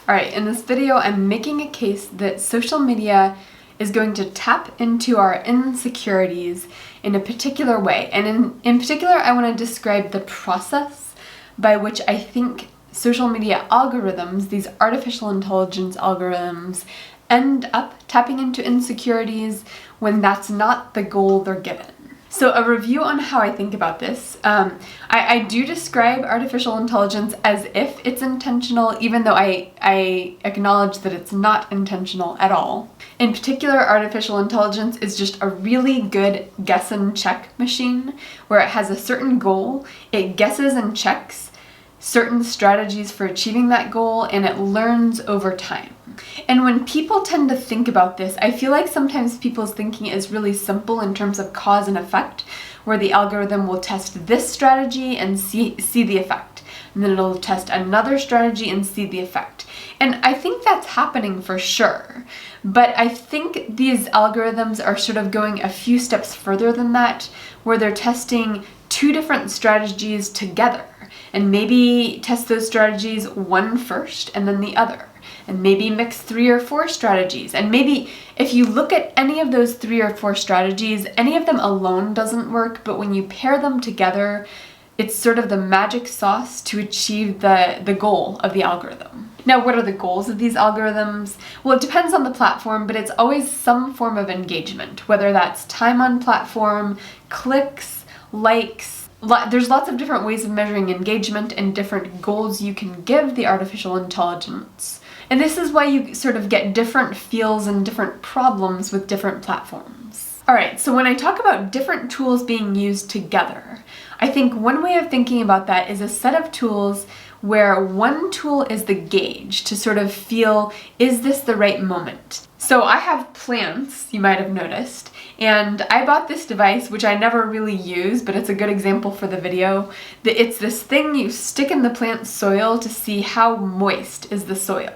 Alright, in this video I'm making a case that social media is going to tap into our insecurities in a particular way. And in particular, I want to describe the process by which I think social media algorithms, these artificial intelligence algorithms, end up tapping into insecurities when that's not the goal they're given. So a review on how I think about this. I do describe artificial intelligence as if it's intentional, even though I acknowledge that it's not intentional at all. In particular, artificial intelligence is just a really good guess and check machine where it has a certain goal, it guesses and checks certain strategies for achieving that goal, and it learns over time. And when people tend to think about this, I feel like sometimes people's thinking is really simple in terms of cause and effect, where the algorithm will test this strategy and see the effect. And then it'll test another strategy and see the effect. And I think that's happening for sure. But I think these algorithms are sort of going a few steps further than that, where they're testing two different strategies together. And maybe test those strategies one first and then the other. And maybe mix 3 or 4 strategies. And maybe if you look at any of those 3 or 4 strategies, any of them alone doesn't work, but when you pair them together, it's sort of the magic sauce to achieve the goal of the algorithm. Now, what are the goals of these algorithms? Well, it depends on the platform, but it's always some form of engagement, whether that's time on platform, clicks, likes. There's lots of different ways of measuring engagement and different goals you can give the artificial intelligence. And this is why you sort of get different feels and different problems with different platforms. Alright, so when I talk about different tools being used together, I think one way of thinking about that is a set of tools where one tool is the gauge to sort of feel, is this the right moment? So I have plants, you might have noticed, and I bought this device, which I never really use, but it's a good example for the video. It's this thing you stick in the plant soil to see how moist is the soil.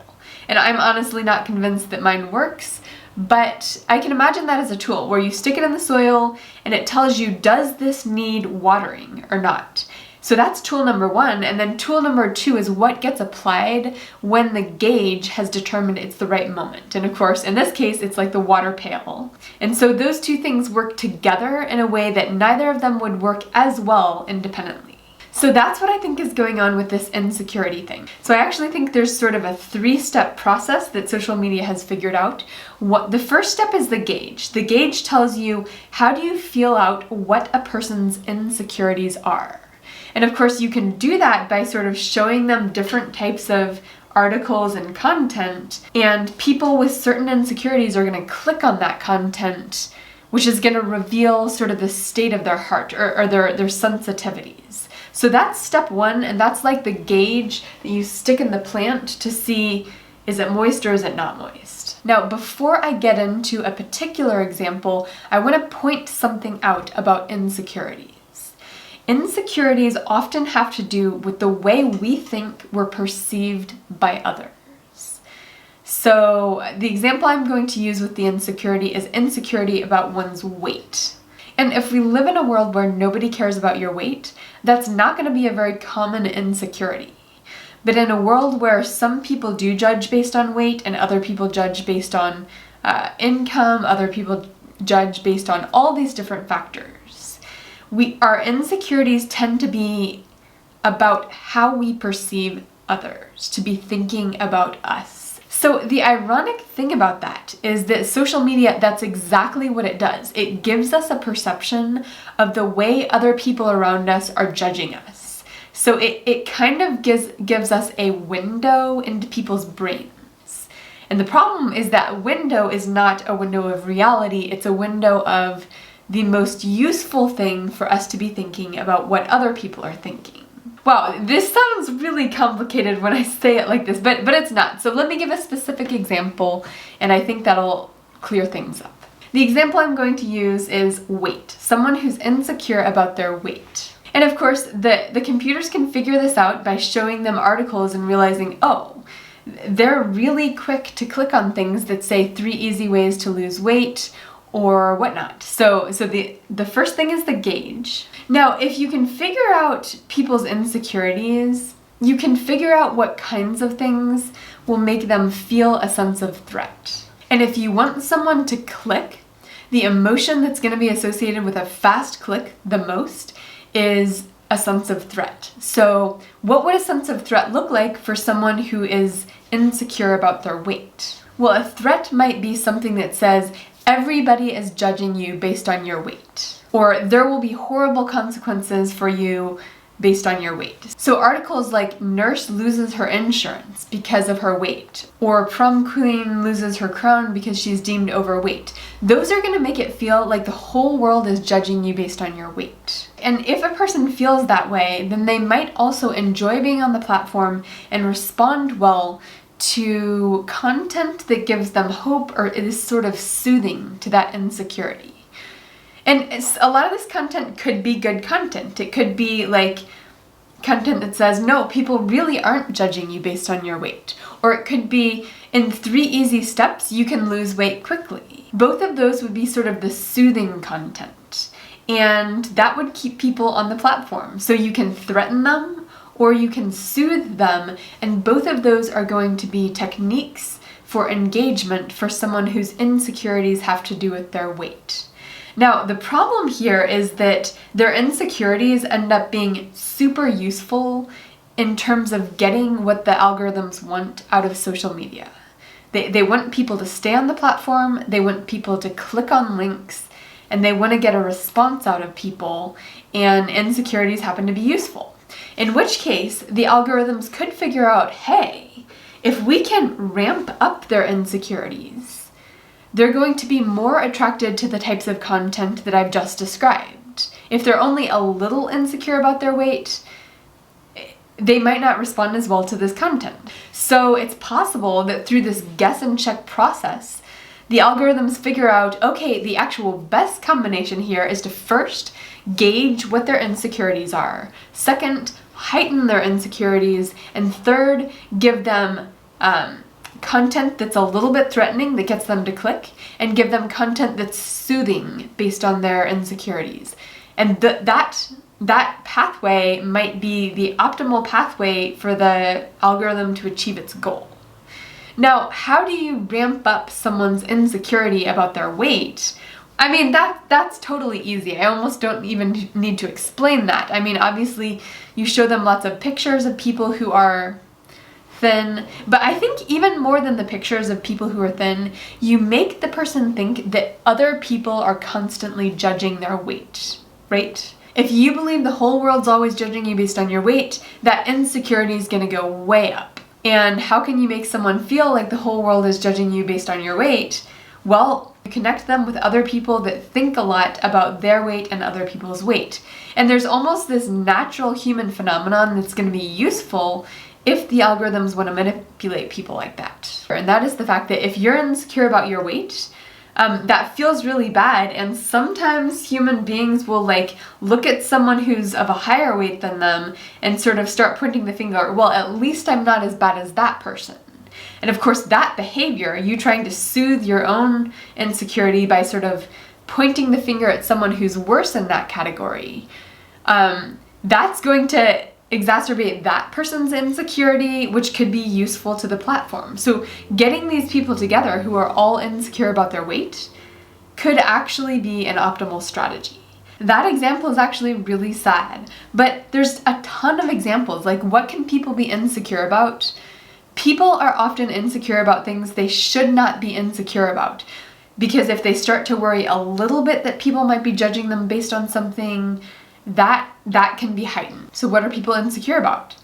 And I'm honestly not convinced that mine works, but I can imagine that as a tool where you stick it in the soil and it tells you, does this need watering or not? So that's tool number 1, and then tool number 2 is what gets applied when the gauge has determined it's the right moment. And of course, in this case, it's like the water pail. And so those two things work together in a way that neither of them would work as well independently. So that's what I think is going on with this insecurity thing. So I actually think there's sort of a 3-step process that social media has figured out. The first step is the gauge. The gauge tells you, how do you feel out what a person's insecurities are? And of course, you can do that by sort of showing them different types of articles and content, and people with certain insecurities are going to click on that content, which is going to reveal sort of the state of their heart or their sensitivities. So that's step 1, and that's like the gauge that you stick in the plant to see, is it moist or is it not moist? Now, before I get into a particular example, I want to point something out about insecurities. Insecurities often have to do with the way we think we're perceived by others. So the example I'm going to use with the insecurity is insecurity about one's weight. And if we live in a world where nobody cares about your weight, that's not going to be a very common insecurity. But in a world where some people do judge based on weight and other people judge based on income, other people judge based on all these different factors, our insecurities tend to be about how we perceive others, to be thinking about us. So the ironic thing about that is that social media, that's exactly what it does. It gives us a perception of the way other people around us are judging us. So it kind of gives us a window into people's brains. And the problem is that window is not a window of reality, it's a window of the most useful thing for us to be thinking about what other people are thinking. Wow, this sounds really complicated when I say it like this, but it's not. So let me give a specific example, and I think that'll clear things up. The example I'm going to use is weight. Someone who's insecure about their weight. And of course, the computers can figure this out by showing them articles and realizing, oh, they're really quick to click on things that say 3 easy ways to lose weight, or whatnot. So the first thing is the gauge. Now, if you can figure out people's insecurities, you can figure out what kinds of things will make them feel a sense of threat. And if you want someone to click, the emotion that's going to be associated with a fast click the most is a sense of threat. So what would a sense of threat look like for someone who is insecure about their weight? Well, a threat might be something that says, everybody is judging you based on your weight, or there will be horrible consequences for you based on your weight. So articles like nurse loses her insurance because of her weight, or prom queen loses her crown because she's deemed overweight. Those are going to make it feel like the whole world is judging you based on your weight. And if a person feels that way, then they might also enjoy being on the platform and respond well to content that gives them hope or is sort of soothing to that insecurity. And a lot of this content could be good content. It could be like content that says, no, people really aren't judging you based on your weight. Or it could be, in 3 easy steps, you can lose weight quickly. Both of those would be sort of the soothing content. And that would keep people on the platform. So you can threaten them or you can soothe them. And both of those are going to be techniques for engagement for someone whose insecurities have to do with their weight. Now, the problem here is that their insecurities end up being super useful in terms of getting what the algorithms want out of social media. They want people to stay on the platform, they want people to click on links, and they want to get a response out of people, and insecurities happen to be useful. In which case, the algorithms could figure out, hey, if we can ramp up their insecurities, they're going to be more attracted to the types of content that I've just described. If they're only a little insecure about their weight, they might not respond as well to this content. So it's possible that through this guess and check process, the algorithms figure out, okay, the actual best combination here is to first gauge what their insecurities are, second, heighten their insecurities, and third, give them content that's a little bit threatening that gets them to click, and give them content that's soothing based on their insecurities. And that pathway might be the optimal pathway for the algorithm to achieve its goal. Now, how do you ramp up someone's insecurity about their weight? I mean, that's totally easy. I almost don't even need to explain that. I mean, obviously, you show them lots of pictures of people who are thin, but I think even more than the pictures of people who are thin, you make the person think that other people are constantly judging their weight, right? If you believe the whole world's always judging you based on your weight, that insecurity is going to go way up. And how can you make someone feel like the whole world is judging you based on your weight? Well, you connect them with other people that think a lot about their weight and other people's weight. And there's almost this natural human phenomenon that's going to be useful if the algorithms want to manipulate people like that. And that is the fact that if you're insecure about your weight, that feels really bad, and sometimes human beings will look at someone who's of a higher weight than them and sort of start pointing the finger, well, at least I'm not as bad as that person. And of course that behavior, you trying to soothe your own insecurity by sort of pointing the finger at someone who's worse in that category, that's going to exacerbate that person's insecurity, which could be useful to the platform. So getting these people together who are all insecure about their weight could actually be an optimal strategy. That example is actually really sad, but there's a ton of examples. Like, what can people be insecure about? People are often insecure about things they should not be insecure about, because if they start to worry a little bit that people might be judging them based on something, that can be heightened. So what are people insecure about?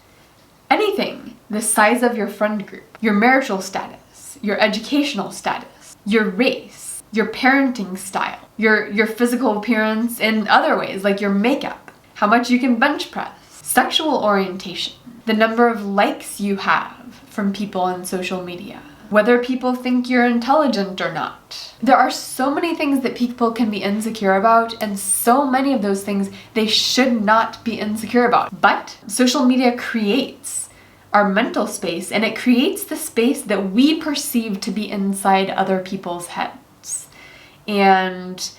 Anything. The size of your friend group, your marital status, your educational status, your race, your parenting style, your physical appearance in other ways, like your makeup, how much you can bench press, sexual orientation, the number of likes you have from people on social media, whether people think you're intelligent or not. There are so many things that people can be insecure about, and so many of those things they should not be insecure about. But social media creates our mental space, and it creates the space that we perceive to be inside other people's heads. And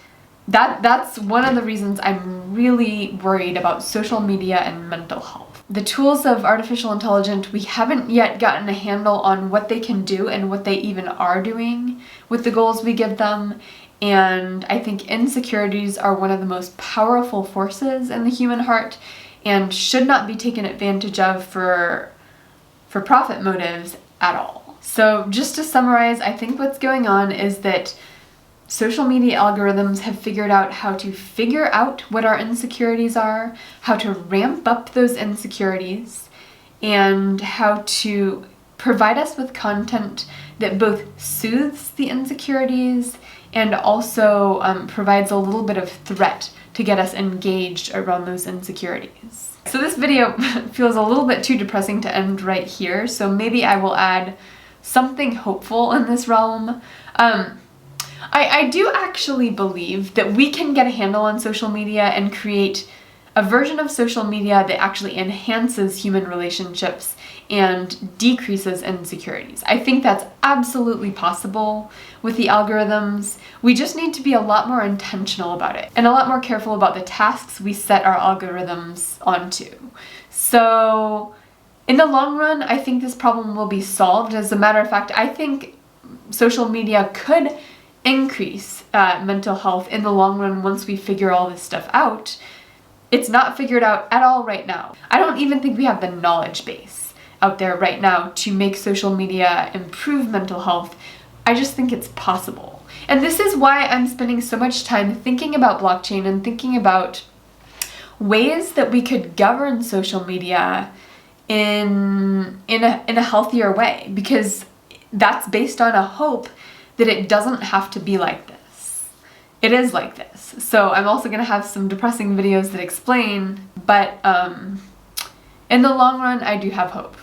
that's one of the reasons I'm really worried about social media and mental health. the tools of artificial intelligence, we haven't yet gotten a handle on what they can do and what they even are doing with the goals we give them. And I think insecurities are one of the most powerful forces in the human heart and should not be taken advantage of for profit motives at all. So just to summarize, I think what's going on is that social media algorithms have figured out how to figure out what our insecurities are, how to ramp up those insecurities, and how to provide us with content that both soothes the insecurities and also provides a little bit of threat to get us engaged around those insecurities. So this video feels a little bit too depressing to end right here, so maybe I will add something hopeful in this realm. I do actually believe that we can get a handle on social media and create a version of social media that actually enhances human relationships and decreases insecurities. I think that's absolutely possible with the algorithms. We just need to be a lot more intentional about it and a lot more careful about the tasks we set our algorithms onto. So in the long run, I think this problem will be solved. As a matter of fact, I think social media could increase mental health in the long run once we figure all this stuff out. It's not figured out at all right now. I don't even think we have the knowledge base out there right now to make social media improve mental health. I just think it's possible. And this is why I'm spending so much time thinking about blockchain and thinking about ways that we could govern social media in a healthier way, because that's based on a hope that it doesn't have to be like this. It is like this. So I'm also going to have some depressing videos that explain, but in the long run, I do have hope.